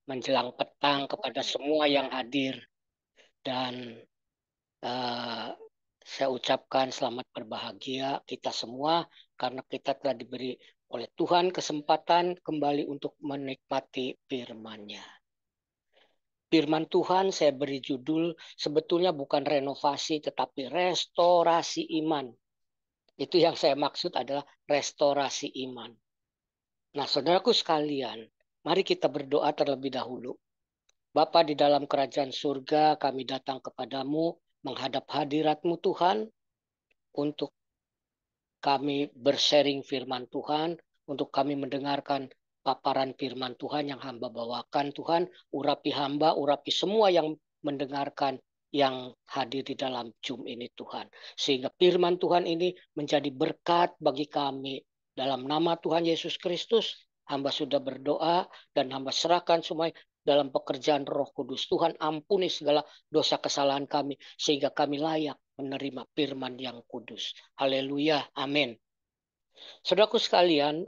menjelang petang kepada semua yang hadir. Dan eh, saya ucapkan selamat berbahagia kita semua karena kita telah diberi oleh Tuhan kesempatan kembali untuk menikmati firman-Nya. Firman Tuhan saya beri judul sebetulnya bukan renovasi tetapi restorasi iman. Itu yang saya maksud adalah restorasi iman. Nah, saudaraku sekalian, mari kita berdoa terlebih dahulu. Bapa di dalam kerajaan surga, kami datang kepadamu menghadap hadirat-Mu Tuhan untuk kami bersharing firman Tuhan, untuk kami mendengarkan paparan firman Tuhan yang hamba bawakan. Tuhan, urapi hamba, urapi semua yang mendengarkan, yang hadir di dalam Zoom ini Tuhan. Sehingga firman Tuhan ini menjadi berkat bagi kami. Dalam nama Tuhan Yesus Kristus, hamba sudah berdoa dan hamba serahkan semua dalam pekerjaan Roh Kudus. Tuhan ampuni segala dosa kesalahan kami sehingga kami layak menerima firman yang kudus. Haleluya. Amin. Saudaraku sekalian,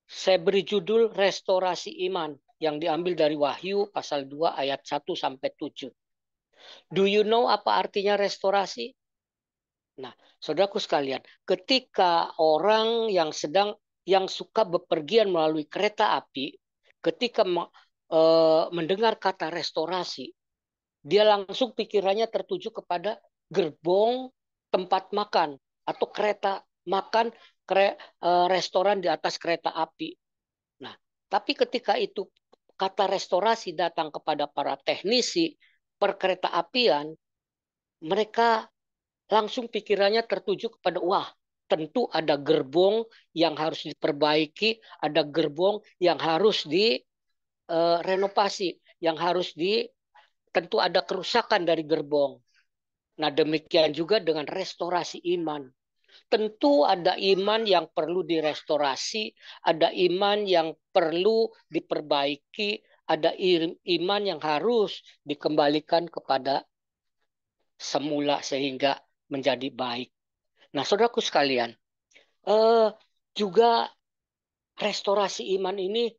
saya beri judul restorasi iman yang diambil dari Wahyu pasal 2 ayat 1 sampai 7. Do you know apa artinya restorasi? Nah, saudaraku sekalian, ketika orang yang suka bepergian melalui kereta api, ketika mendengar kata restorasi, dia langsung pikirannya tertuju kepada gerbong tempat makan atau kereta makan restoran di atas kereta api. Nah, tapi ketika itu kata restorasi datang kepada para teknisi perkereta apian, mereka langsung pikirannya tertuju kepada wah, tentu ada gerbong yang harus diperbaiki, ada gerbong yang harus direnovasi, yang harus tentu ada kerusakan dari gerbong. Nah, demikian juga dengan restorasi iman. Tentu ada iman yang perlu direstorasi, ada iman yang perlu diperbaiki, ada iman yang harus dikembalikan kepada semula sehingga menjadi baik. Nah, saudaraku sekalian, eh, juga restorasi iman ini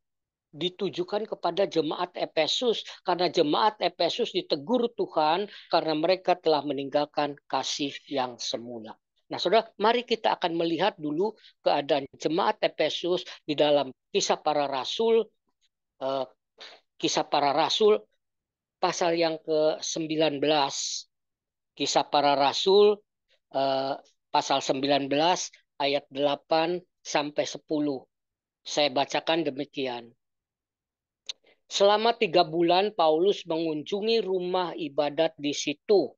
ditujukan kepada jemaat Efesus karena jemaat Efesus ditegur Tuhan karena mereka telah meninggalkan kasih yang semula. Nah, saudara, mari kita akan melihat dulu keadaan jemaat Efesus di dalam Kisah Para Rasul, eh, Kisah Para Rasul pasal yang ke-19, Kisah Para Rasul eh, pasal 19 ayat 8 sampai 10. Saya bacakan demikian. Selama 3 bulan Paulus mengunjungi rumah ibadat di situ,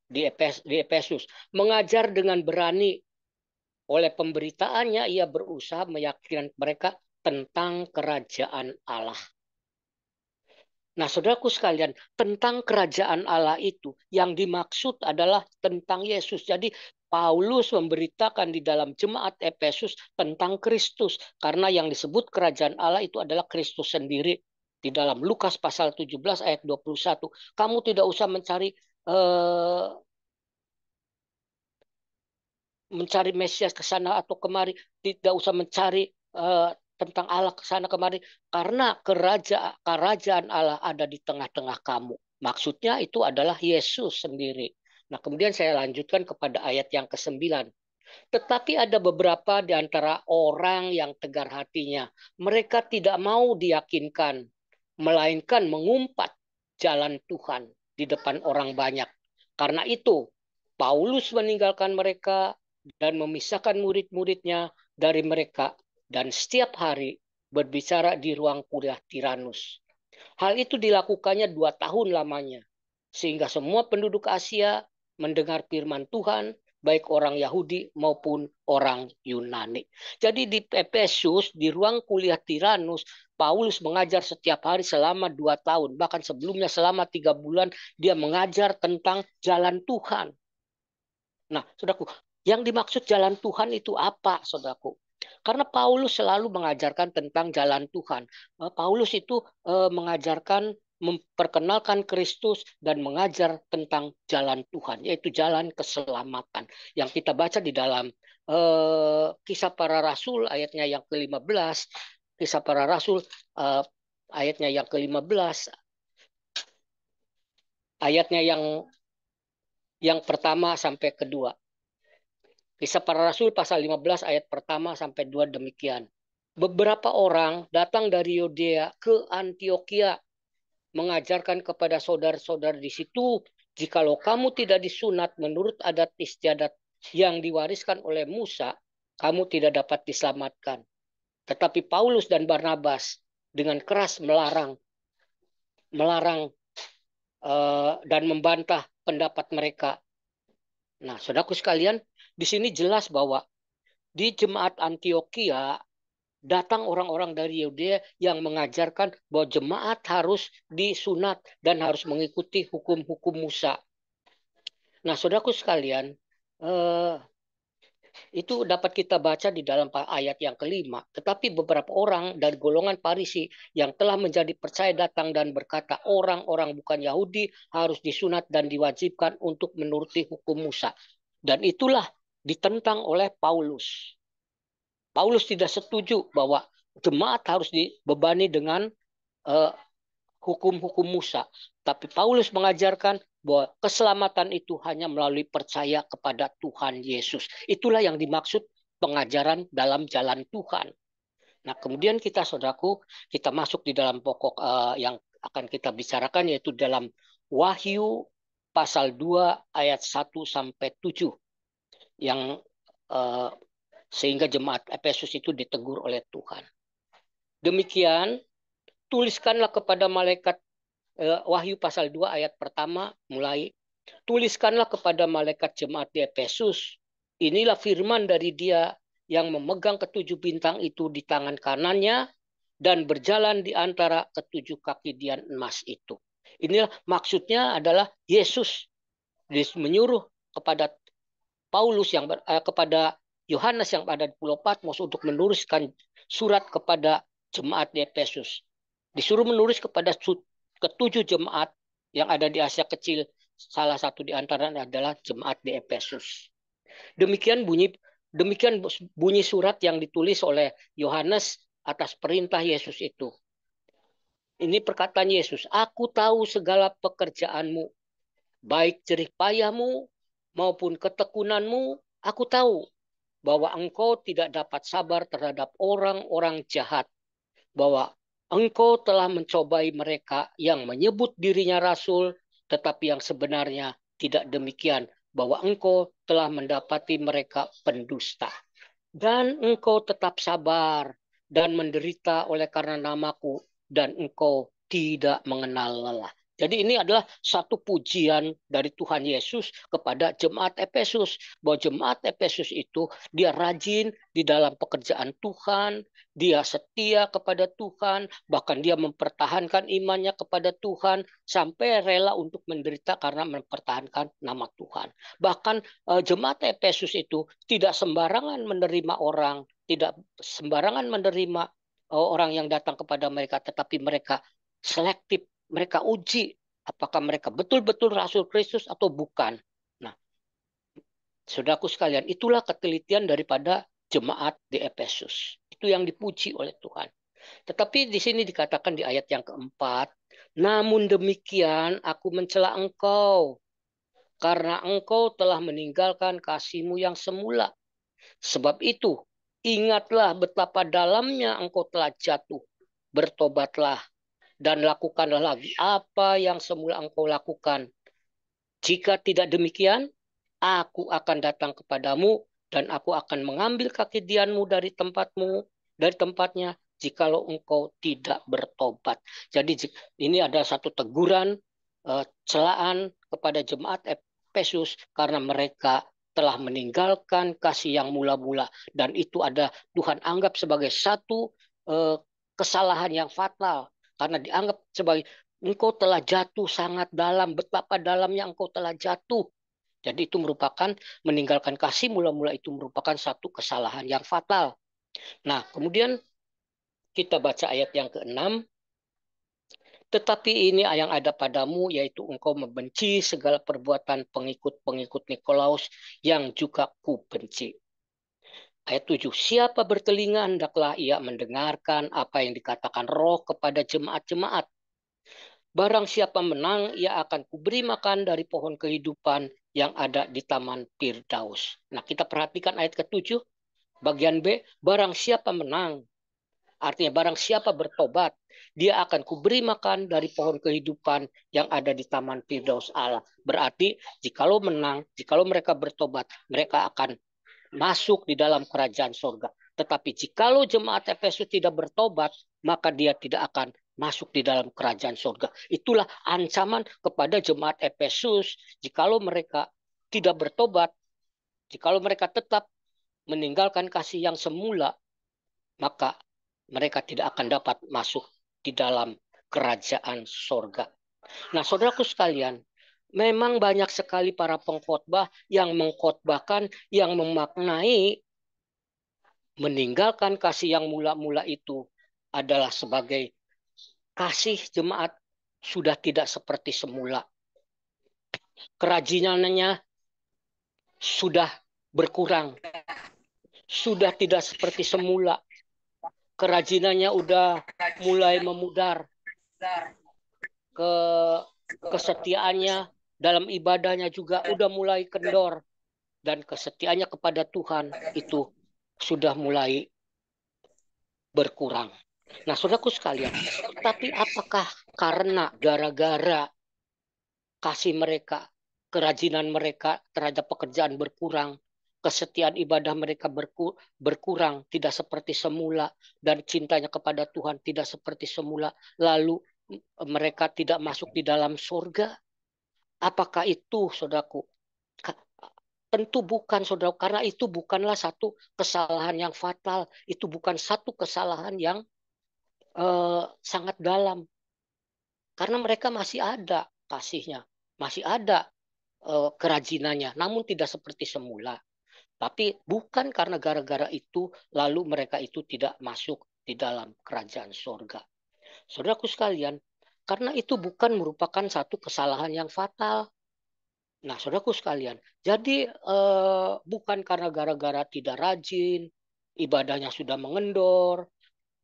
di Efesus. Mengajar dengan berani. Oleh pemberitaannya ia berusaha meyakinkan mereka tentang kerajaan Allah. Nah, saudaraku sekalian, tentang kerajaan Allah itu yang dimaksud adalah tentang Yesus. Jadi Paulus memberitakan di dalam jemaat Efesus tentang Kristus. Karena yang disebut kerajaan Allah itu adalah Kristus sendiri. Di dalam Lukas pasal 17 ayat 21. Kamu tidak usah mencari Mesias ke sana atau kemari. Tidak usah mencari tentang Allah ke sana kemari. Karena kerajaan Allah ada di tengah-tengah kamu. Maksudnya itu adalah Yesus sendiri. Nah, kemudian saya lanjutkan kepada ayat yang ke-9. Tetapi ada beberapa di antara orang yang tegar hatinya. Mereka tidak mau diyakinkan, melainkan mengumpat jalan Tuhan di depan orang banyak. Karena itu, Paulus meninggalkan mereka dan memisahkan murid-muridnya dari mereka dan setiap hari berbicara di ruang kuliah Tiranus. Hal itu dilakukannya 2 tahun lamanya, sehingga semua penduduk Asia mendengar firman Tuhan, baik orang Yahudi maupun orang Yunani. Jadi di Efesus, di ruang kuliah Tiranus, Paulus mengajar setiap hari selama 2 tahun. Bahkan sebelumnya selama 3 bulan dia mengajar tentang jalan Tuhan. Nah, saudaraku, yang dimaksud jalan Tuhan itu apa, saudaraku? Karena Paulus selalu mengajarkan tentang jalan Tuhan. Paulus itu mengajarkan, memperkenalkan Kristus dan mengajar tentang jalan Tuhan, yaitu jalan keselamatan. Yang kita baca di dalam Kisah Para Rasul ayatnya yang ke-15, Kisah Para Rasul ayatnya yang ke-15, ayatnya yang pertama sampai kedua. Kisah Para Rasul pasal 15 ayat pertama sampai 2 demikian. Beberapa orang datang dari Yudea ke Antioquia mengajarkan kepada saudara-saudara di situ, jikalau kamu tidak disunat menurut adat istiadat yang diwariskan oleh Musa, kamu tidak dapat diselamatkan. Tetapi Paulus dan Barnabas dengan keras melarang dan membantah pendapat mereka. Nah, saudaraku sekalian, di sini jelas bahwa di jemaat Antioquia datang orang-orang dari Yudea yang mengajarkan bahwa jemaat harus disunat dan harus mengikuti hukum-hukum Musa. Nah, saudaraku sekalian, eh, itu dapat kita baca di dalam ayat yang kelima. Tetapi beberapa orang dari golongan Farisi yang telah menjadi percaya datang dan berkata, orang-orang bukan Yahudi harus disunat dan diwajibkan untuk menuruti hukum Musa. Dan itulah ditentang oleh Paulus. Paulus tidak setuju bahwa jemaat harus dibebani dengan uh, hukum-hukum Musa. Tapi Paulus mengajarkan bahwa keselamatan itu hanya melalui percaya kepada Tuhan Yesus. Itulah yang dimaksud pengajaran dalam jalan Tuhan. Nah, kemudian kita, saudaraku, kita masuk di dalam pokok yang akan kita bicarakan, yaitu dalam Wahyu pasal 2 ayat 1 sampai 7 yang uh, sehingga jemaat Efesus itu ditegur oleh Tuhan. Demikian, tuliskanlah kepada malaikat Wahyu pasal 2 ayat pertama mulai. Tuliskanlah kepada malaikat jemaat di Efesus. Inilah firman dari dia yang memegang ketujuh bintang itu di tangan kanannya dan berjalan di antara ketujuh kaki dian emas itu. Inilah maksudnya adalah Yesus menyuruh kepada Paulus kepada Yohanes yang ada di Pulau Patmos untuk menuliskan surat kepada jemaat di Efesus. Disuruh menulis kepada ketujuh jemaat yang ada di Asia Kecil. Salah satu di antaranya adalah jemaat di Efesus. Demikian bunyi surat yang ditulis oleh Yohanes atas perintah Yesus itu. Ini perkataan Yesus, aku tahu segala pekerjaanmu, baik jerih payahmu maupun ketekunanmu, aku tahu bahwa engkau tidak dapat sabar terhadap orang-orang jahat, bahwa engkau telah mencobai mereka yang menyebut dirinya rasul, tetapi yang sebenarnya tidak demikian, bahwa engkau telah mendapati mereka pendusta. Dan engkau tetap sabar dan menderita oleh karena namaku, dan engkau tidak mengenal lelah. Jadi ini adalah satu pujian dari Tuhan Yesus kepada jemaat Efesus. Bahwa jemaat Efesus itu dia rajin di dalam pekerjaan Tuhan, dia setia kepada Tuhan, bahkan dia mempertahankan imannya kepada Tuhan sampai rela untuk menderita karena mempertahankan nama Tuhan. Bahkan jemaat Efesus itu tidak sembarangan menerima orang, tidak sembarangan menerima orang yang datang kepada mereka, tetapi mereka selektif, mereka uji apakah mereka betul-betul Rasul Kristus atau bukan. Nah, saudaraku sekalian, itulah ketelitian daripada jemaat di Efesus. Itu yang dipuji oleh Tuhan. Tetapi di sini dikatakan di ayat yang keempat, namun demikian aku mencela engkau, karena engkau telah meninggalkan kasihmu yang semula. Sebab itu, ingatlah betapa dalamnya engkau telah jatuh. Bertobatlah dan lakukanlah lagi apa yang semula engkau lakukan. Jika tidak demikian, aku akan datang kepadamu dan aku akan mengambil kaki dianmu dari tempatnya, jikalau engkau tidak bertobat. Jadi ini ada satu teguran, celaan kepada jemaat Efesus karena mereka telah meninggalkan kasih yang mula-mula, dan itu ada Tuhan anggap sebagai satu kesalahan yang fatal karena dianggap sebagai engkau telah jatuh sangat dalam, betapa dalamnya engkau telah jatuh. Jadi itu merupakan meninggalkan kasih mula-mula, itu merupakan satu kesalahan yang fatal. Nah, kemudian kita baca ayat yang ke-6. Tetapi ini yang ada padamu, yaitu engkau membenci segala perbuatan pengikut-pengikut Nikolaus yang juga kubenci. Ayat 7, siapa bertelinga hendaklah ia mendengarkan apa yang dikatakan Roh kepada jemaat-jemaat. Barang siapa menang, ia akan kuberi makan dari pohon kehidupan yang ada di Taman Firdaus. Nah, kita perhatikan ayat ke-7, bagian B, barang siapa menang, artinya barang siapa bertobat, dia akan kuberi makan dari pohon kehidupan yang ada di Taman Firdaus Allah. Berarti jikalau menang, jikalau mereka bertobat, mereka akan masuk di dalam kerajaan surga. Tetapi jikalau jemaat Efesus tidak bertobat, maka dia tidak akan masuk di dalam kerajaan surga. Itulah ancaman kepada jemaat Efesus. Jikalau mereka tidak bertobat, jikalau mereka tetap meninggalkan kasih yang semula, maka mereka tidak akan dapat masuk di dalam kerajaan surga. Nah, saudaraku sekalian, memang banyak sekali para pengkhotbah yang mengkhotbahkan, yang memaknai meninggalkan kasih yang mula-mula itu adalah sebagai kasih jemaat sudah tidak seperti semula. Kerajinannya sudah berkurang, sudah tidak seperti semula. Kerajinannya udah mulai memudar, ke kesetiaannya dalam ibadahnya juga udah mulai kendor, dan kesetiaannya kepada Tuhan itu sudah mulai berkurang. Nah, saudaraku sekalian, tapi apakah karena gara-gara kasih mereka, kerajinan mereka terhadap pekerjaan berkurang, kesetiaan ibadah mereka berkurang, tidak seperti semula, dan cintanya kepada Tuhan tidak seperti semula, lalu mereka tidak masuk di dalam surga? Apakah itu, saudaraku? Tentu bukan, saudara, karena itu bukanlah satu kesalahan yang fatal, itu bukan satu kesalahan yang sangat dalam, karena mereka masih ada kasihnya, masih ada kerajinannya, namun tidak seperti semula. Tapi bukan karena gara-gara itu lalu mereka itu tidak masuk di dalam kerajaan surga. Saudaraku sekalian, karena itu bukan merupakan satu kesalahan yang fatal. Nah, saudaraku sekalian, jadi bukan karena gara-gara tidak rajin, ibadahnya sudah mengendor,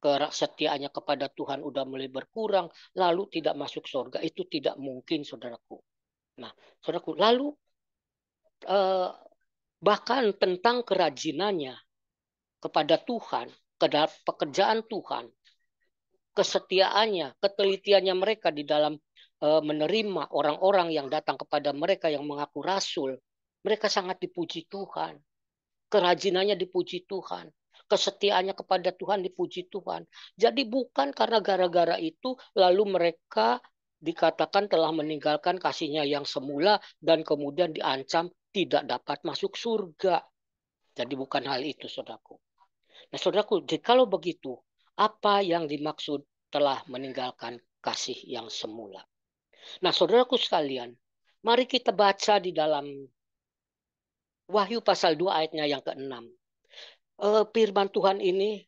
kesetiaannya kepada Tuhan udah mulai berkurang, lalu tidak masuk surga. Itu tidak mungkin, saudaraku. Nah, saudaraku, lalu eh, bahkan tentang kerajinannya kepada Tuhan, pekerjaan Tuhan, kesetiaannya, ketelitiannya mereka di dalam menerima orang-orang yang datang kepada mereka yang mengaku rasul, mereka sangat dipuji Tuhan. Kerajinannya dipuji Tuhan. Kesetiaannya kepada Tuhan dipuji Tuhan. Jadi bukan karena gara-gara itu lalu mereka dikatakan telah meninggalkan kasihnya yang semula dan kemudian diancam tidak dapat masuk surga. Jadi bukan hal itu, saudaraku. Nah, saudaraku, kalau begitu, apa yang dimaksud telah meninggalkan kasih yang semula? Nah, saudaraku sekalian, mari kita baca di dalam Wahyu pasal 2 ayatnya yang ke-6. Firman Tuhan ini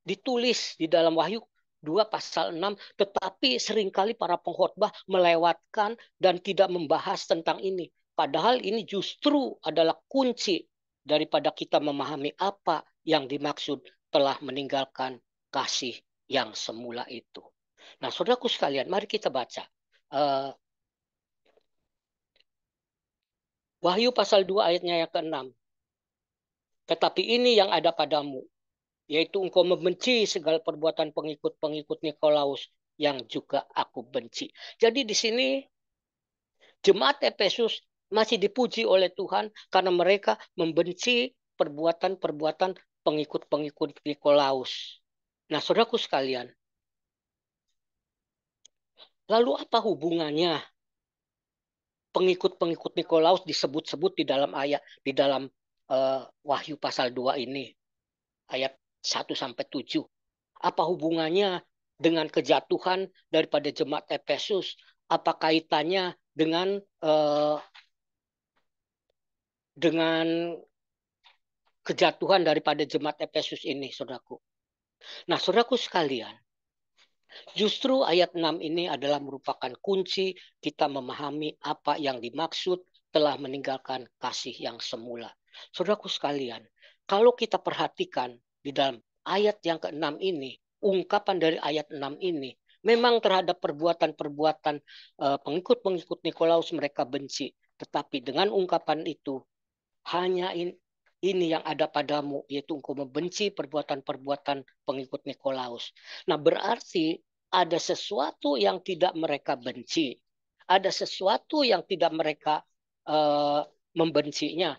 ditulis di dalam Wahyu 2 pasal 6, tetapi seringkali para pengkhotbah melewatkan dan tidak membahas tentang ini. Padahal ini justru adalah kunci daripada kita memahami apa yang dimaksud telah meninggalkan kasih yang semula itu. Nah, saudaraku sekalian, mari kita baca. Wahyu pasal 2 ayatnya yang ke-6. Tetapi ini yang ada padamu, yaitu engkau membenci segala perbuatan pengikut-pengikut Nikolaus yang juga aku benci. Jadi di sini jemaat Efesus masih dipuji oleh Tuhan karena mereka membenci perbuatan-perbuatan pengikut-pengikut Nikolaus. Nah, saudaraku sekalian, lalu apa hubungannya pengikut-pengikut Nikolaus disebut-sebut di dalam ayat, di dalam Wahyu pasal 2 ini, ayat 1-7? Apa hubungannya dengan kejatuhan daripada jemaat Efesus? Apa kaitannya dengan kejatuhan daripada jemaat Efesus ini, saudaraku? Nah, saudaraku sekalian, justru ayat 6 ini adalah merupakan kunci kita memahami apa yang dimaksud telah meninggalkan kasih yang semula. Saudaraku sekalian, kalau kita perhatikan di dalam ayat yang ke-6 ini, ungkapan dari ayat 6 ini, memang terhadap perbuatan-perbuatan pengikut-pengikut Nikolaus mereka benci. Tetapi dengan ungkapan itu, hanya ini yang ada padamu, yaitu engkau membenci perbuatan-perbuatan pengikut Nikolaus. Nah, berarti ada sesuatu yang tidak mereka benci. Ada sesuatu yang tidak mereka membencinya.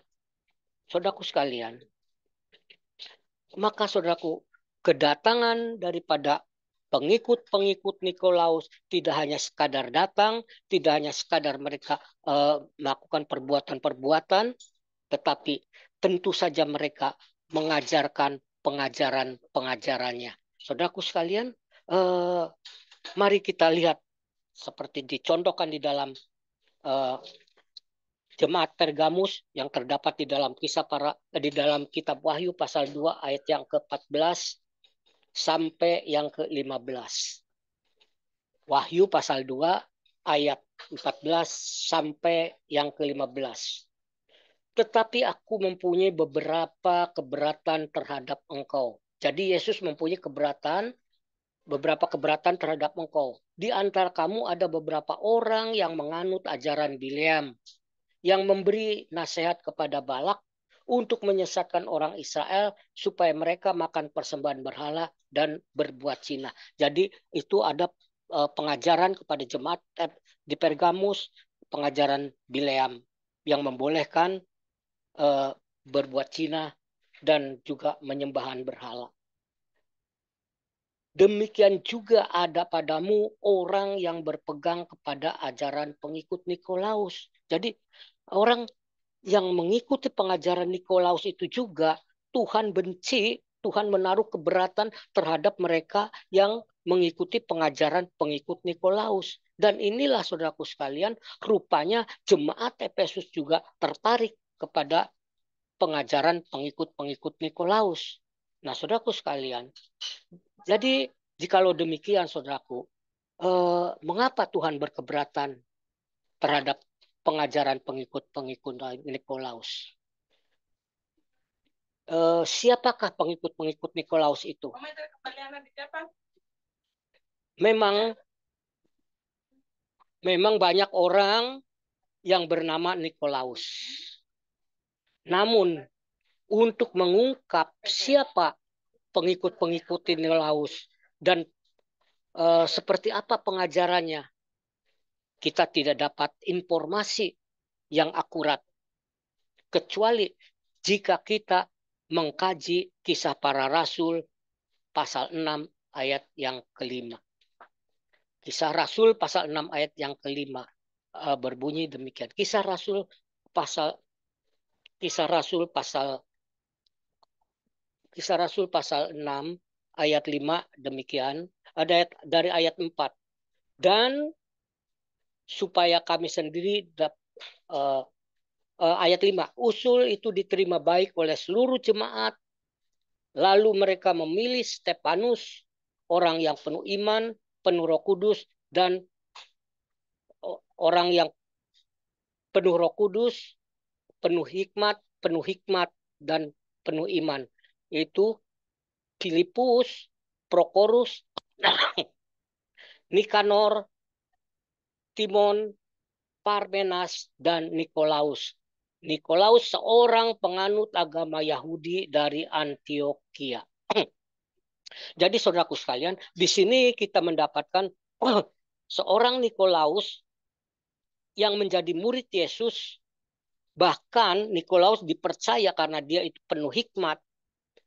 Saudaraku sekalian, maka saudaraku, kedatangan daripada pengikut-pengikut Nikolaus tidak hanya sekadar datang, tidak hanya sekadar mereka melakukan perbuatan-perbuatan, tetapi tentu saja mereka mengajarkan pengajaran-pengajarannya. Saudaraku sekalian, mari kita lihat seperti dicontohkan di dalam jemaat Pergamus yang terdapat di dalam di dalam kitab Wahyu pasal 2 ayat yang ke-14 sampai yang ke-15. Wahyu pasal 2 ayat 14 sampai yang ke-15. Tetapi aku mempunyai beberapa keberatan terhadap engkau. Jadi Yesus mempunyai beberapa keberatan terhadap engkau. Di antara kamu ada beberapa orang yang menganut ajaran Bileam, yang memberi nasihat kepada Balak untuk menyesatkan orang Israel supaya mereka makan persembahan berhala dan berbuat zina. Jadi itu ada pengajaran kepada jemaat di Pergamus, pengajaran Bileam yang membolehkan berbuat zina dan juga menyembahan berhala. Demikian juga ada padamu orang yang berpegang kepada ajaran pengikut Nikolaus. Jadi orang yang mengikuti pengajaran Nikolaus itu juga Tuhan benci, Tuhan menaruh keberatan terhadap mereka yang mengikuti pengajaran pengikut Nikolaus. Dan inilah saudaraku sekalian, rupanya jemaat Efesus juga tertarik kepada pengajaran pengikut-pengikut Nikolaus. Nah, saudaraku sekalian, jadi jikalau demikian, saudaraku, mengapa Tuhan berkeberatan terhadap pengajaran pengikut-pengikut Nikolaus? Siapakah pengikut-pengikut Nikolaus itu? Memang banyak orang yang bernama Nikolaus. Namun untuk mengungkap siapa pengikut-pengikut Nikolaus dan seperti apa pengajarannya, kita tidak dapat informasi yang akurat. Kecuali jika kita mengkaji Kisah Para Rasul pasal 6 ayat yang ke-5. Kisah Rasul pasal 6 ayat yang ke-5 berbunyi demikian. Kisah Rasul pasal 6 ayat 5 demikian. Dari ayat 4. Dan supaya kami sendiri ayat 5. Usul itu diterima baik oleh seluruh jemaat. Lalu mereka memilih Stefanus, orang yang penuh iman, penuh Roh Kudus, dan orang yang penuh Roh Kudus, penuh hikmat, dan penuh iman. Itu Filipus, Prokorus, Nikanor, Timon, Parmenas, dan Nikolaus. Nikolaus seorang penganut agama Yahudi dari Antioquia. Jadi saudaraku sekalian, di sini kita mendapatkan seorang Nikolaus yang menjadi murid Yesus. Bahkan Nikolaus dipercaya karena dia itu penuh hikmat,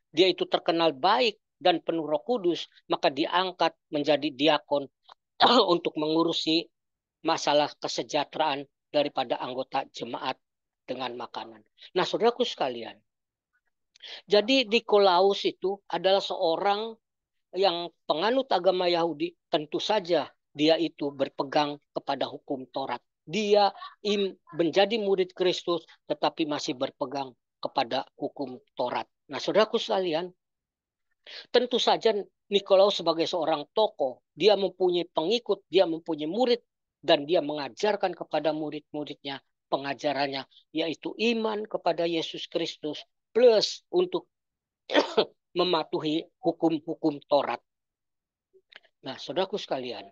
dia itu terkenal baik dan penuh Roh Kudus, maka diangkat menjadi diakon untuk mengurusi masalah kesejahteraan daripada anggota jemaat dengan makanan. Nah, saudaraku sekalian, jadi Nikolaus itu adalah seorang yang penganut agama Yahudi. Tentu saja dia itu berpegang kepada hukum Taurat. Dia menjadi murid Kristus tetapi masih berpegang kepada hukum Taurat. Nah, saudaraku sekalian, tentu saja Nikolaus sebagai seorang tokoh, dia mempunyai pengikut, dia mempunyai murid, dan dia mengajarkan kepada murid-muridnya pengajarannya, yaitu iman kepada Yesus Kristus, plus untuk mematuhi hukum-hukum Taurat. Nah, saudaraku sekalian,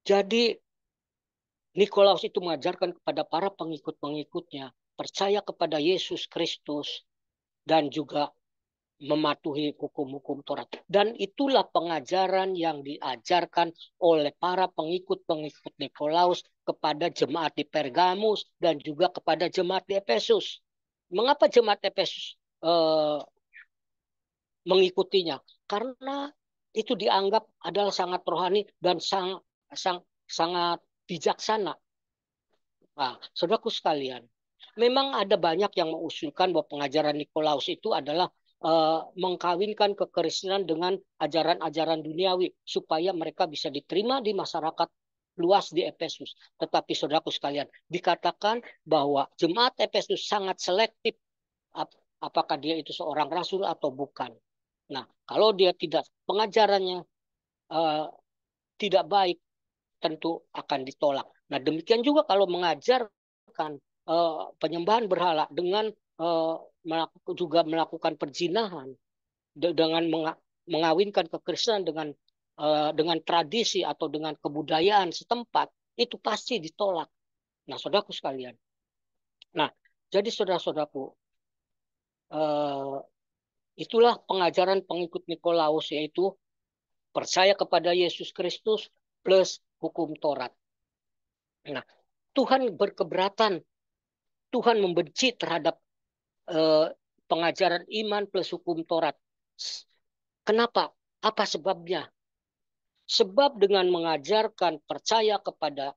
jadi Nikolaus itu mengajarkan kepada para pengikut-pengikutnya percaya kepada Yesus Kristus dan juga mematuhi hukum-hukum Taurat. Dan itulah pengajaran yang diajarkan oleh para pengikut-pengikut Nikolaus kepada jemaat di Pergamus dan juga kepada jemaat di Efesus. Mengapa jemaat Efesus mengikutinya? Karena itu dianggap adalah sangat rohani dan sangat bijaksana. Nah, saudaraku sekalian, memang ada banyak yang mengusulkan bahwa pengajaran Nikolaus itu adalah mengkawinkan kekristenan dengan ajaran-ajaran duniawi supaya mereka bisa diterima di masyarakat luas di Efesus. Tetapi saudaraku sekalian, dikatakan bahwa jemaat Efesus sangat selektif apakah dia itu seorang rasul atau bukan. Nah, kalau dia tidak pengajarannya uh, tidak baik, tentu akan ditolak. Nah, demikian juga kalau mengajarkan penyembahan berhala dengan juga melakukan perzinahan dengan mengawinkan kekristenan dengan tradisi atau dengan kebudayaan setempat, itu pasti ditolak. Nah, saudaraku sekalian. Nah, jadi saudara-saudaraku, itulah pengajaran pengikut Nikolaus, yaitu percaya kepada Yesus Kristus plus hukum Taurat. Nah, Tuhan berkeberatan, Tuhan membenci terhadap eh, pengajaran iman plus hukum Taurat. Kenapa? Apa sebabnya? Sebab dengan mengajarkan percaya kepada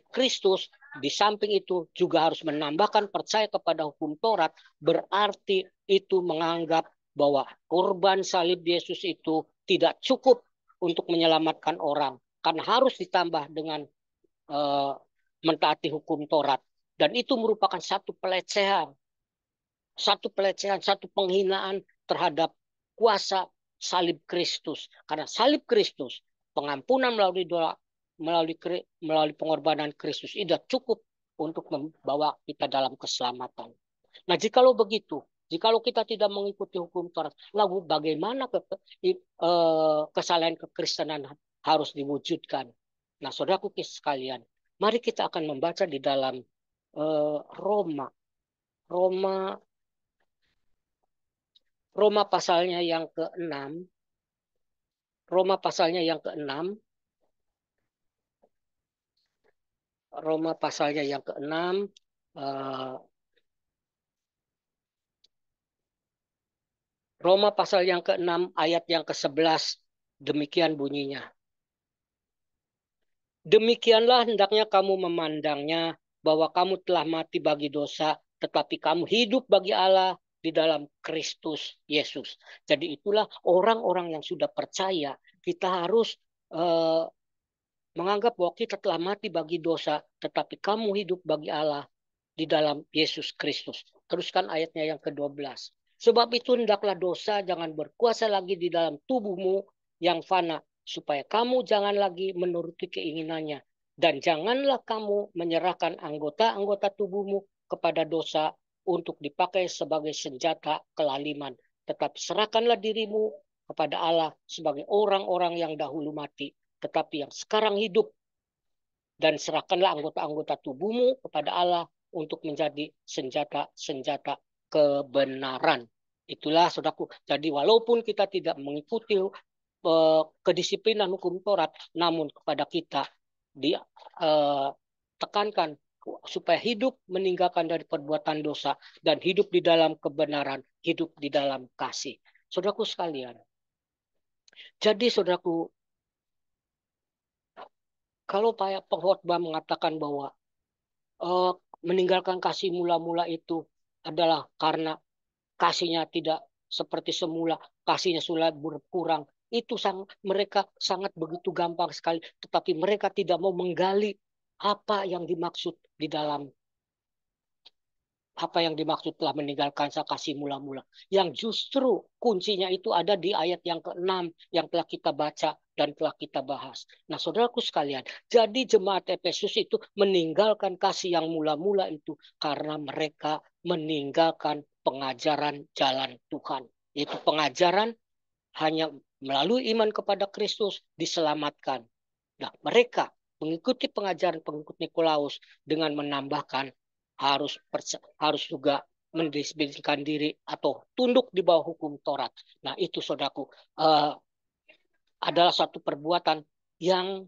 Kristus, di samping itu juga harus menambahkan percaya kepada hukum Taurat, berarti itu menganggap bahwa korban salib Yesus itu tidak cukup untuk menyelamatkan orang, karena harus ditambah dengan uh, mentaati hukum Taurat. Dan itu merupakan satu penghinaan terhadap kuasa salib Kristus. Karena salib Kristus, pengampunan melalui pengorbanan Kristus tidak cukup untuk membawa kita dalam keselamatan. Nah, jikalau begitu, jikalau kita tidak mengikuti hukum Taurat, lalu bagaimana kesalahan kekristenan harus diwujudkan? Nah, saudaraku sekalian, mari kita akan membaca di dalam Roma. Roma Roma pasalnya yang ke-6. Roma pasalnya yang ke-6. Roma pasalnya yang ke-6. Roma pasal yang ke-6 ayat yang ke-11. Demikian bunyinya. Demikianlah hendaknya kamu memandangnya, bahwa kamu telah mati bagi dosa, tetapi kamu hidup bagi Allah di dalam Kristus Yesus. Jadi itulah orang-orang yang sudah percaya. Kita harus menganggap bahwa kita telah mati bagi dosa, tetapi kamu hidup bagi Allah di dalam Yesus Kristus. Teruskan ayatnya yang ke-12. Sebab itu hendaklah dosa jangan berkuasa lagi di dalam tubuhmu yang fana, supaya kamu jangan lagi menuruti keinginannya. Dan janganlah kamu menyerahkan anggota-anggota tubuhmu kepada dosa untuk dipakai sebagai senjata kelaliman. Tetapi serahkanlah dirimu kepada Allah sebagai orang-orang yang dahulu mati, tetapi yang sekarang hidup, dan serahkanlah anggota-anggota tubuhmu kepada Allah untuk menjadi senjata-senjata kebenaran. Itulah saudaraku. Jadi walaupun kita tidak mengikuti kedisiplinan hukum Taurat, namun kepada kita ditekankan supaya hidup meninggalkan dari perbuatan dosa dan hidup di dalam kebenaran, hidup di dalam kasih. Saudaraku sekalian. Jadi saudaraku, kalau Pak pengkhotbah mengatakan bahwa meninggalkan kasih mula-mula itu adalah karena kasihnya tidak seperti semula, kasihnya sudah berkurang. Itu mereka sangat begitu gampang sekali, tetapi mereka tidak mau menggali apa yang dimaksud di dalam apa yang dimaksud telah meninggalkan kasih mula-mula. Yang justru kuncinya itu ada di ayat yang ke-6 yang telah kita baca dan telah kita bahas. Nah, saudaraku sekalian, jadi jemaat Efesus itu meninggalkan kasih yang mula-mula itu karena mereka meninggalkan pengajaran jalan Tuhan. Itu pengajaran hanya melalui iman kepada Kristus diselamatkan. Nah, mereka mengikuti pengajaran pengikut Nikolaus dengan menambahkan harus juga mendisiplinkan diri atau tunduk di bawah hukum Taurat. Nah, itu saudaraku adalah satu perbuatan yang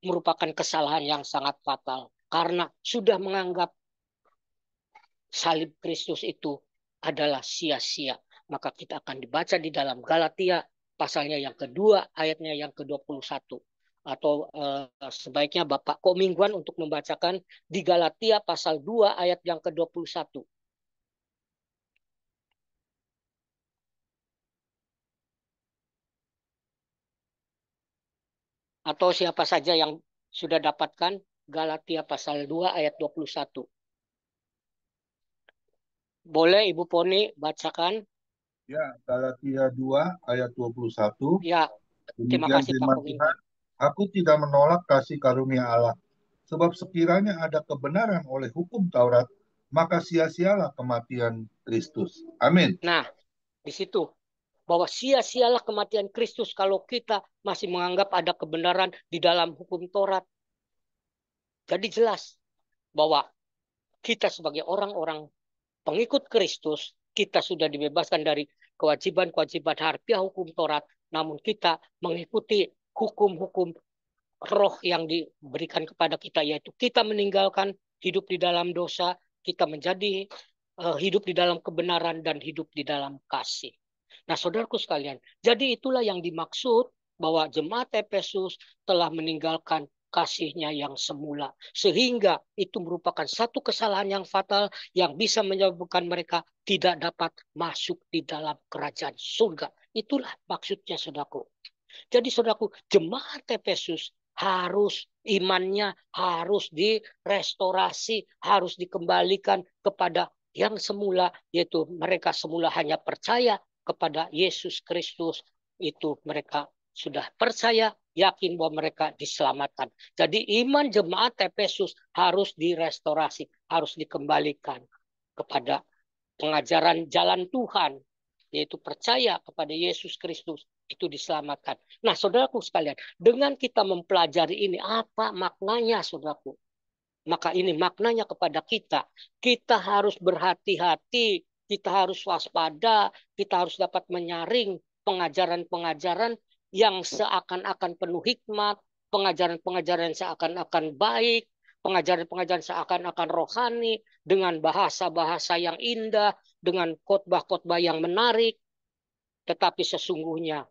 merupakan kesalahan yang sangat fatal karena sudah menganggap salib Kristus itu adalah sia-sia. Maka kita akan dibaca di dalam Galatia pasalnya yang kedua, ayatnya yang ke-21. Atau sebaiknya Bapak kok mingguan untuk membacakan di Galatia pasal 2 ayat yang ke-21. Atau siapa saja yang sudah dapatkan Galatia pasal 2 ayat 21. Boleh Ibu Poni bacakan? Ya, Galatia 2 ayat 21. Ya, terima Demikian kasih Pak firman Tuhan, Komingwan. aku tidak menolak kasih karunia Allah. Sebab sekiranya ada kebenaran oleh hukum Taurat, maka sia-sialah kematian Kristus. Amin. Nah, di situ bahwa sia-sialah kematian Kristus kalau kita masih menganggap ada kebenaran di dalam hukum Taurat. Jadi jelas bahwa kita sebagai orang-orang pengikut Kristus, kita sudah dibebaskan dari kewajiban-kewajiban harfiah hukum Taurat, namun kita mengikuti hukum-hukum roh yang diberikan kepada kita, yaitu kita meninggalkan hidup di dalam dosa, kita menjadi hidup di dalam kebenaran dan hidup di dalam kasih. Nah, saudaraku sekalian, jadi itulah yang dimaksud bahwa jemaat Efesus telah meninggalkan kasihnya yang semula. Sehingga itu merupakan satu kesalahan yang fatal yang bisa menyebabkan mereka tidak dapat masuk di dalam kerajaan surga. Itulah maksudnya, saudaraku. Jadi saudaraku, jemaat Efesus harus imannya harus direstorasi, harus dikembalikan kepada yang semula, yaitu mereka semula hanya percaya kepada Yesus Kristus. Itu mereka sudah percaya, yakin bahwa mereka diselamatkan. Jadi iman jemaat Efesus harus direstorasi, harus dikembalikan kepada pengajaran jalan Tuhan, yaitu percaya kepada Yesus Kristus, itu diselamatkan. Nah, saudaraku sekalian, dengan kita mempelajari ini, apa maknanya, saudaraku? Maka ini maknanya kepada kita. Kita harus berhati-hati, kita harus waspada, kita harus dapat menyaring pengajaran-pengajaran yang seakan-akan penuh hikmat, pengajaran-pengajaran yang seakan-akan baik, pengajaran-pengajaran seakan-akan rohani, dengan bahasa-bahasa yang indah, dengan khotbah-khotbah yang menarik, tetapi sesungguhnya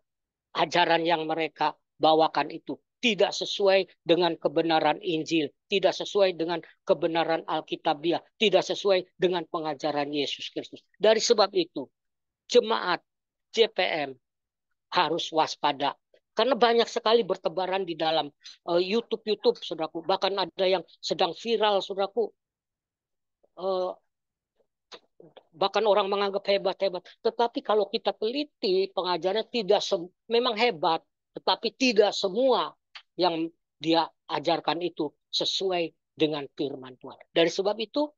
ajaran yang mereka bawakan itu tidak sesuai dengan kebenaran Injil, tidak sesuai dengan kebenaran Alkitabiah, tidak sesuai dengan pengajaran Yesus Kristus. Dari sebab itu, jemaat JPM harus waspada. Karena banyak sekali bertebaran di dalam YouTube, saudaraku. Bahkan ada yang sedang viral, saudaraku. Bahkan orang menganggap hebat-hebat. Tetapi kalau kita teliti pengajarannya tidak memang hebat, tetapi tidak semua yang dia ajarkan itu sesuai dengan firman Tuhan. Dari sebab itu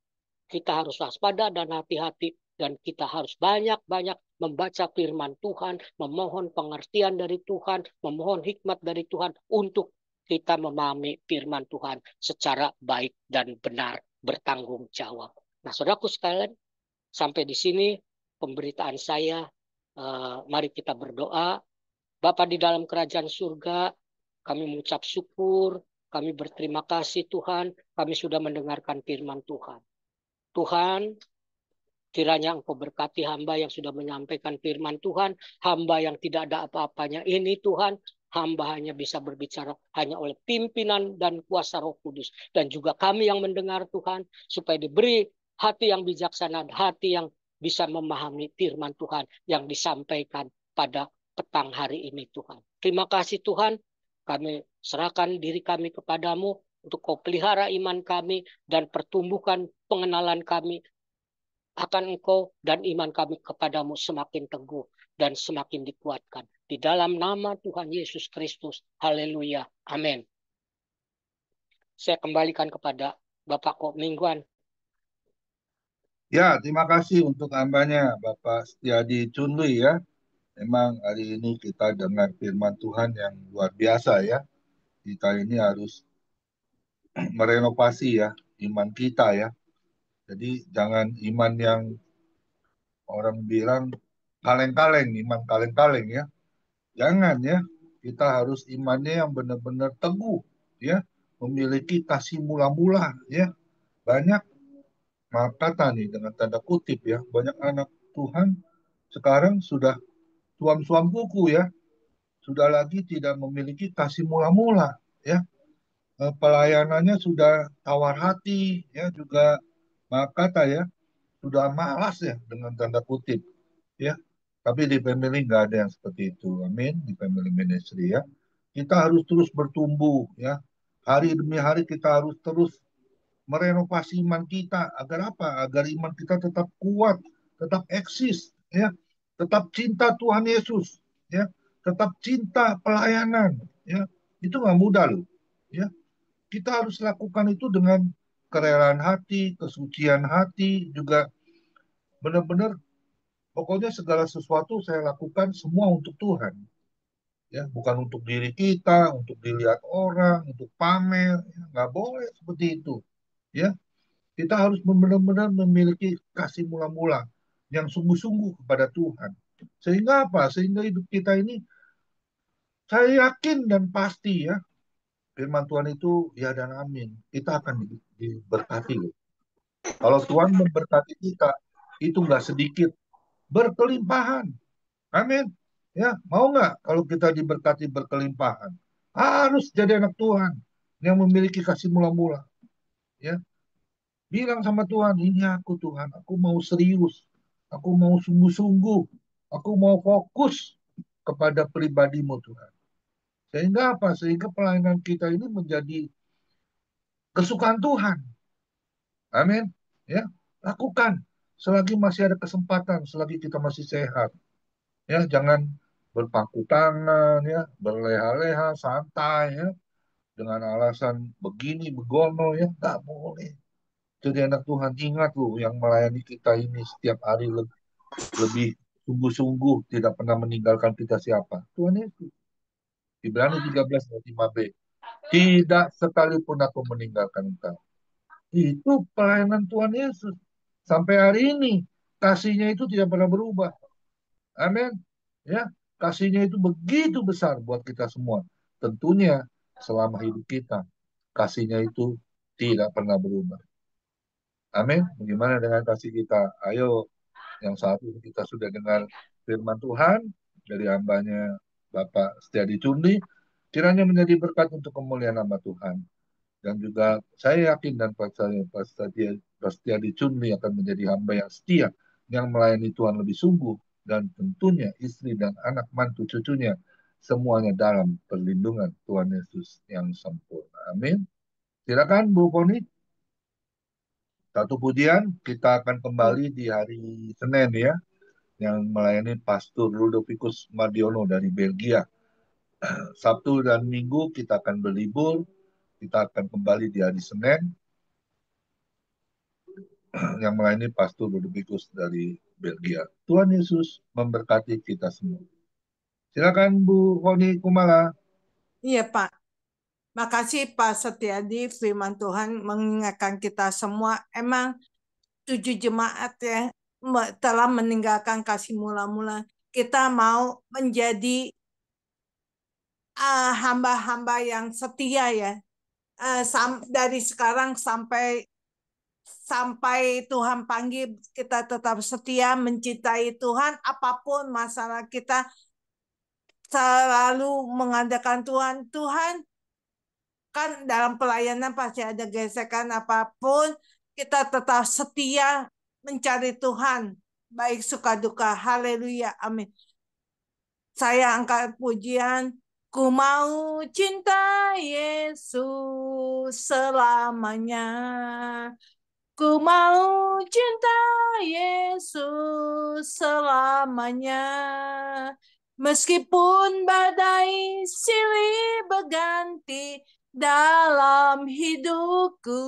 kita harus waspada dan hati-hati dan kita harus banyak-banyak membaca firman Tuhan, memohon pengertian dari Tuhan, memohon hikmat dari Tuhan untuk kita memahami firman Tuhan secara baik dan benar, bertanggung jawab. Nah, saudaraku sekalian, sampai di sini pemberitaan saya. Mari kita berdoa. Bapa di dalam kerajaan surga, kami mengucap syukur, kami berterima kasih Tuhan, kami sudah mendengarkan firman Tuhan. Tuhan, kiranya Engkau berkati hamba yang sudah menyampaikan firman Tuhan, hamba yang tidak ada apa-apanya ini Tuhan, hamba hanya bisa berbicara hanya oleh pimpinan dan kuasa Roh Kudus. Dan juga kami yang mendengar Tuhan, supaya diberi hati yang bijaksana, hati yang bisa memahami firman Tuhan yang disampaikan pada petang hari ini Tuhan. Terima kasih Tuhan, kami serahkan diri kami kepadamu untuk Kau pelihara iman kami dan pertumbuhkan pengenalan kami akan Engkau dan iman kami kepadamu semakin teguh dan semakin dikuatkan. Di dalam nama Tuhan Yesus Kristus. Haleluya. Amin. Saya kembalikan kepada Bapak Kok Mingguan. Ya, terima kasih untuk hambanya Bapak Setiadi Cunli ya. Memang hari ini kita dengar firman Tuhan yang luar biasa ya. Kita ini harus merenovasi ya iman kita ya. Jadi jangan iman yang orang bilang kaleng-kaleng, iman kaleng-kaleng ya. Jangan ya. Kita harus imannya yang benar-benar teguh ya. Memiliki kasih mula-mula ya. Banyak kata nih dengan tanda kutip ya. Banyak anak Tuhan sekarang sudah suam-suam kuku ya. Sudah lagi tidak memiliki kasih mula-mula ya. Pelayanannya sudah tawar hati ya, juga kata ya, sudah malas ya dengan tanda kutip ya. Tapi di family nggak ada yang seperti itu. Amin. Di family ministry ya. Kita harus terus bertumbuh ya. Hari demi hari kita harus terus merenovasi iman kita agar apa? Agar iman kita tetap kuat, tetap eksis ya. Tetap cinta Tuhan Yesus ya. Tetap cinta pelayanan ya. Itu nggak mudah loh ya. Kita harus lakukan itu dengan kerelaan hati, kesucian hati, juga benar-benar pokoknya segala sesuatu saya lakukan semua untuk Tuhan. Ya, bukan untuk diri kita, untuk dilihat orang, untuk pamer, ya, nggak boleh seperti itu. Ya, kita harus benar-benar memiliki kasih mula-mula yang sungguh-sungguh kepada Tuhan. Sehingga apa? Sehingga hidup kita ini saya yakin dan pasti ya, firman Tuhan itu ya dan amin. Kita akan diberkati loh. Kalau Tuhan memberkati kita, itu nggak sedikit, berkelimpahan. Amin. Ya, mau nggak kalau kita diberkati berkelimpahan? Harus jadi anak Tuhan yang memiliki kasih mula-mula. Ya, bilang sama Tuhan, ini aku Tuhan, aku mau serius, aku mau sungguh-sungguh, aku mau fokus kepada pribadimu Tuhan. Sehingga apa? Sehingga pelayanan kita ini menjadi kesukaan Tuhan. Amin. Ya, lakukan selagi masih ada kesempatan, selagi kita masih sehat. Ya, jangan berpangku tangan ya, berleha-leha, santai ya, dengan alasan begini begono ya, nggak boleh. Jadi anak Tuhan, ingat loh, yang melayani kita ini setiap hari lebih sungguh-sungguh, tidak pernah meninggalkan kita siapa? Tuhan Yesus. Ibrani 13 ayat 5b. Tidak sekalipun aku meninggalkan engkau. Itu pelayanan Tuhan Yesus. Sampai hari ini, kasihnya itu tidak pernah berubah. Amin. Ya, kasihnya itu begitu besar buat kita semua. Tentunya selama hidup kita, kasihnya itu tidak pernah berubah. Amin. Bagaimana dengan kasih kita? Ayo, yang saat ini kita sudah dengar firman Tuhan dari hambanya Bapak Setiadi Cundi, kiranya menjadi berkat untuk kemuliaan nama Tuhan. Dan juga saya yakin dan percaya Pak Setiadi Cunli akan menjadi hamba yang setia, yang melayani Tuhan lebih sungguh, dan tentunya istri dan anak mantu cucunya, semuanya dalam perlindungan Tuhan Yesus yang sempurna. Amin. Silakan Bu Poni. Satu pujian, kita akan kembali di hari Senin ya, yang melayani Pastor Ludovicus Mardiono dari Belgia. Sabtu dan Minggu kita akan berlibur, kita akan kembali di hari Senin yang melayani Pastor Ludovicus dari Belgia. Tuhan Yesus memberkati kita semua. Silakan Bu Roni Kumala. Iya Pak, makasih Pak Setiadi, firman Tuhan mengingatkan kita semua, emang 7 jemaat ya telah meninggalkan kasih mula-mula. Kita mau menjadi hamba-hamba yang setia ya, dari sekarang sampai sampai Tuhan panggil, kita tetap setia mencintai Tuhan, apapun masalah kita selalu mengandalkan Tuhan. Tuhan kan dalam pelayanan pasti ada gesekan apapun, kita tetap setia mencari Tuhan, baik suka duka. Haleluya, amin. Saya angkat pujian, ku mau cinta Yesus selamanya. Ku mau cinta Yesus selamanya. Meskipun badai silih berganti dalam hidupku,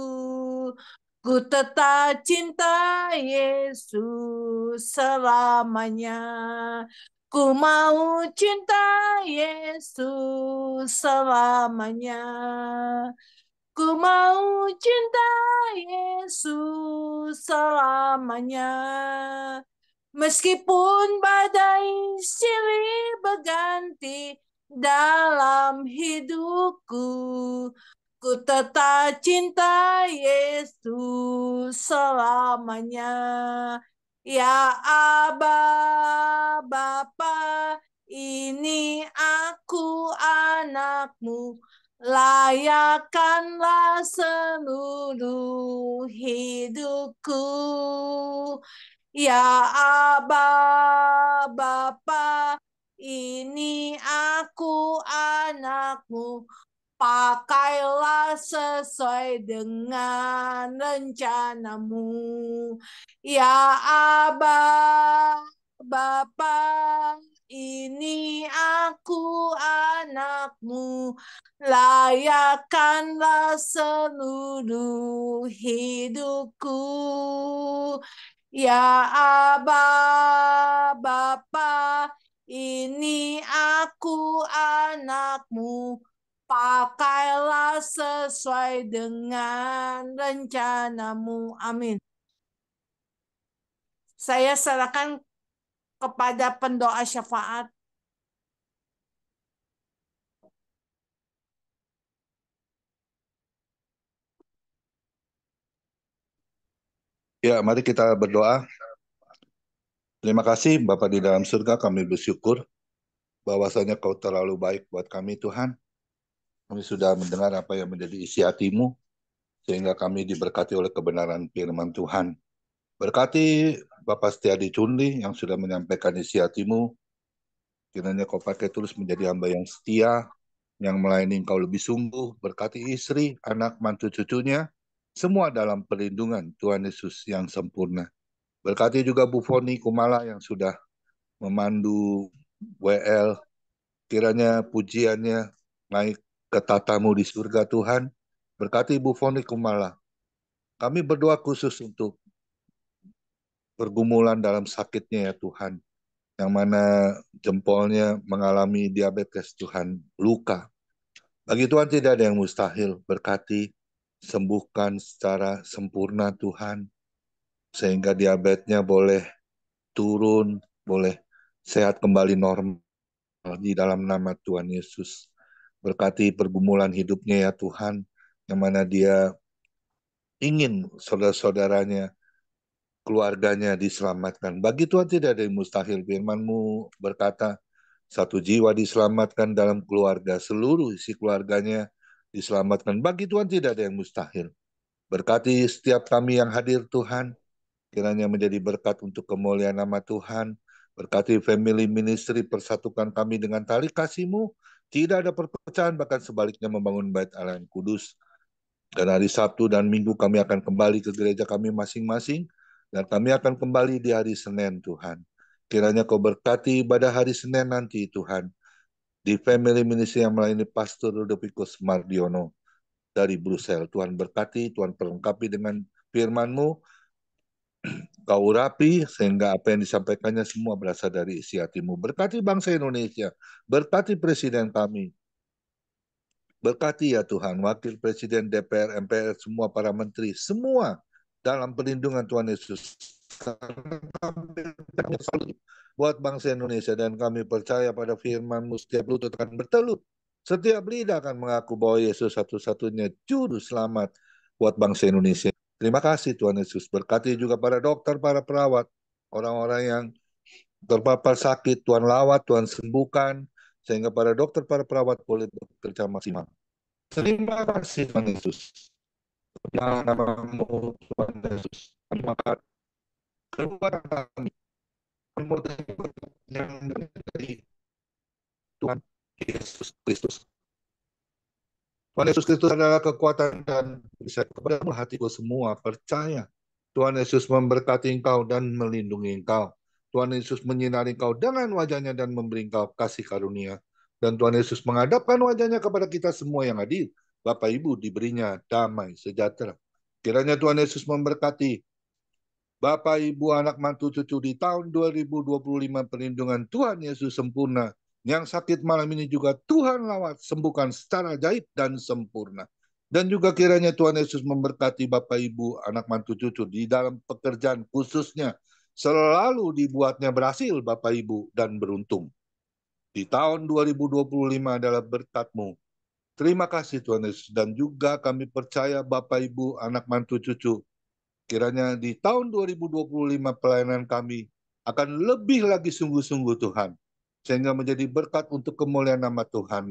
ku tetap cinta Yesus selamanya. Ku mau cinta Yesus selamanya. Ku mau cinta Yesus selamanya. Meskipun badai silih berganti dalam hidupku, ku tetap cinta Yesus selamanya. Ya Aba, Bapa, ini aku anakmu. Layakkanlah seluruh hidupku. Ya Aba, Bapa, ini aku anakmu. Pakailah sesuai dengan rencanamu. Ya Aba, Bapa, ini aku anakmu. Layakkanlah seluruh hidupku. Ya Aba, Bapa, ini aku anakmu. Pakailah sesuai dengan rencanamu. Amin. Saya serahkan kepada pendoa syafaat. Ya, mari kita berdoa. Terima kasih Bapa di dalam surga, kami bersyukur bahwasanya Kau terlalu baik buat kami Tuhan. Kami sudah mendengar apa yang menjadi isi hati-Mu, sehingga kami diberkati oleh kebenaran firman Tuhan. Berkati Bapak Setiadi Cunli yang sudah menyampaikan isi hati-Mu, kiranya Kau pakai terus menjadi hamba yang setia, yang melayani Engkau lebih sungguh. Berkati istri, anak, mantu, cucunya, semua dalam perlindungan Tuhan Yesus yang sempurna. Berkati juga Bu Foni Kumala yang sudah memandu WL, kiranya pujiannya naik ke tatamu di surga Tuhan. Berkati Bu Foni Kumala. Kami berdoa khusus untuk pergumulan dalam sakitnya ya Tuhan, yang mana jempolnya mengalami diabetes Tuhan, luka. Bagi Tuhan tidak ada yang mustahil. Berkati, sembuhkan secara sempurna Tuhan, sehingga diabetesnya boleh turun, boleh sehat kembali normal di dalam nama Tuhan Yesus. Berkati pergumulan hidupnya ya Tuhan, yang mana dia ingin saudara-saudaranya, keluarganya diselamatkan. Bagi Tuhan tidak ada yang mustahil. Firman-Mu berkata, satu jiwa diselamatkan dalam keluarga, seluruh isi keluarganya diselamatkan. Bagi Tuhan tidak ada yang mustahil. Berkati setiap kami yang hadir Tuhan, kiranya menjadi berkat untuk kemuliaan nama Tuhan. Berkati family ministry, persatukan kami dengan tali kasih-Mu. Tidak ada perpecahan, bahkan sebaliknya membangun bait Allah yang kudus. Dan hari Sabtu dan Minggu kami akan kembali ke gereja kami masing-masing. Dan kami akan kembali di hari Senin Tuhan. Kiranya Kau berkati ibadah hari Senin nanti Tuhan. Di family ministry yang melayani Pastor Rudolphus Mardiono dari Brussels. Tuhan berkati, Tuhan perlengkapi dengan firman-Mu. Kau urapi sehingga apa yang disampaikannya semua berasal dari isi hati-Mu. Berkati bangsa Indonesia, berkati presiden kami, berkati ya Tuhan, wakil presiden, DPR, MPR, semua para menteri, semua dalam perlindungan Tuhan Yesus. Buat bangsa Indonesia, dan kami percaya pada firman-Mu, setiap lutut akan bertelut, setiap lidah akan mengaku bahwa Yesus satu-satunya juru selamat buat bangsa Indonesia. Terima kasih Tuhan Yesus. Berkati juga para dokter, para perawat, orang-orang yang terpapar sakit, Tuhan lawat, Tuhan sembuhkan, sehingga para dokter, para perawat boleh bekerja maksimal. Terima kasih Tuhan Yesus. Dalam nama-Mu Tuhan Yesus. Terima kasih. Keluar kami. Yang dari Tuhan Yesus Kristus. Tuhan Yesus Kristus adalah kekuatan dan bisa kepada hatiku semua percaya Tuhan Yesus memberkati engkau dan melindungi engkau. Tuhan Yesus menyinari engkau dengan wajahnya dan memberi engkau kasih karunia. Dan Tuhan Yesus menghadapkan wajahnya kepada kita semua yang hadir. Bapak Ibu diberinya damai sejahtera. Kiranya Tuhan Yesus memberkati Bapak, Ibu, anak, mantu, cucu di tahun 2025 perlindungan Tuhan Yesus sempurna. Yang sakit malam ini juga Tuhan lawat, sembuhkan secara ajaib dan sempurna. Dan juga kiranya Tuhan Yesus memberkati Bapak, Ibu, anak, mantu, cucu di dalam pekerjaan khususnya. Selalu dibuatnya berhasil Bapak, Ibu, dan beruntung. Di tahun 2025 adalah berkat-Mu. Terima kasih Tuhan Yesus. Dan juga kami percaya Bapak, Ibu, anak, mantu, cucu, kiranya di tahun 2025 pelayanan kami akan lebih lagi sungguh-sungguh Tuhan. Sehingga menjadi berkat untuk kemuliaan nama Tuhan.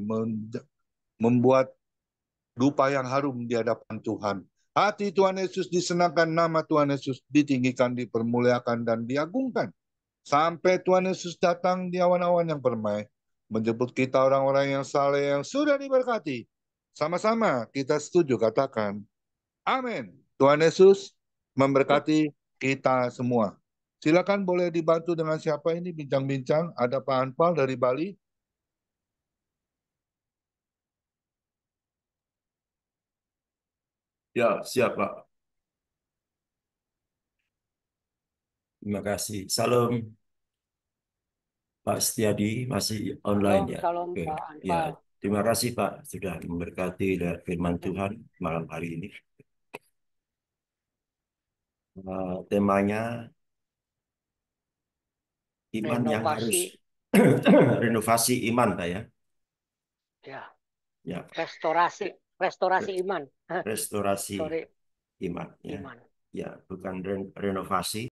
Membuat rupa yang harum di hadapan Tuhan. Hati Tuhan Yesus disenangkan, nama Tuhan Yesus ditinggikan, dipermuliakan, dan diagungkan. Sampai Tuhan Yesus datang di awan-awan yang permai. Menjemput kita orang-orang yang saleh yang sudah diberkati. Sama-sama kita setuju katakan. Amin. Tuhan Yesus memberkati kita semua. Silakan boleh dibantu dengan siapa ini bincang-bincang. Ada Pak Anpal dari Bali. Ya, siap Pak. Terima kasih. Salam Pak Setiadi, masih online ya. Salam Oke. Pak Ya, Anpal. terima kasih Pak sudah memberkati dari firman Tuhan malam hari ini. Temanya iman yang harus renovasi iman Pak ya. Ya. Ya, Restorasi iman. restorasi Sorry, iman ya. iman. Ya, bukan renovasi.